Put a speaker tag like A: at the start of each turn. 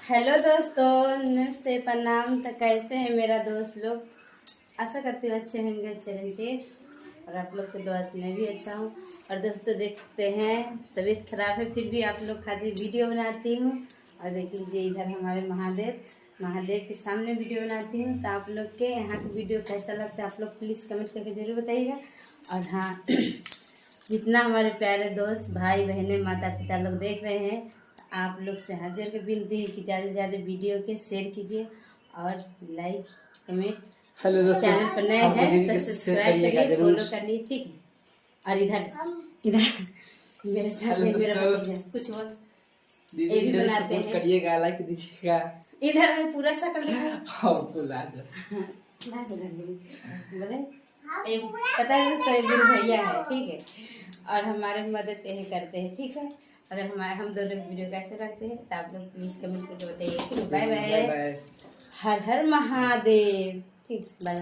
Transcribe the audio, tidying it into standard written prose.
A: Hello दोस्तों, नमस्ते, प्रणाम। तो कैसे हैं मेरा दोस्त लोग? आशा करती हूँ अच्छे होंगे, अच्छे रहेंगे। और आप लोग के दुआ से मैं भी अच्छा हूँ। और दोस्तों देखते हैं, तबीयत खराब है फिर भी आप लोग खातिर वीडियो बनाती हूँ। और देख लीजिए इधर हमारे महादेव के सामने वीडियो बनाती हूँ। तो आप लोग के यहाँ की वीडियो कैसा लगता है आप लोग प्लीज़ कमेंट करके ज़रूर बताइएगा। और हाँ, जितना हमारे प्यारे दोस्त भाई बहनें माता पिता लोग देख रहे हैं, आप लोग से हाथ जोड़ के विनती है कि ज़्यादा से ज़्यादा वीडियो के शेयर कीजिए और लाइक कमेंट।
B: हेलो दोस्तों,
A: चैनल पर नए
B: हमको
A: हैं
B: दीदी
A: तो
B: के
A: सब्सक्राइब
B: करिएगा
A: करिए,
B: जरूर।
A: फॉलो कर लीजिए, ठीक है। और इधर इधर मेरे साथ
B: हेलो
A: है मेरा
B: दोस्तों,
A: भतीजा, कुछ और
B: दीदी
A: ये भी
B: जरूर
A: बनाते
B: सपोर्ट
A: हैं।
B: करिएगा, लाइक दीजिएगा।
A: इधर मैं पूरा सा कर दूंगा।
B: हाँ बुला दो।
A: बोले पता है दोस्तों, एक दिन भैया है, ठीक है। और हमारे मदद यही करते हैं, ठीक है। अगर हमारे हम दोनों की वीडियो कैसे लगते हैं तो आप लोग प्लीज कमेंट करके बताइए। Bye bye.
B: बाय।
A: हर हर महादेव। ठीक, बाय।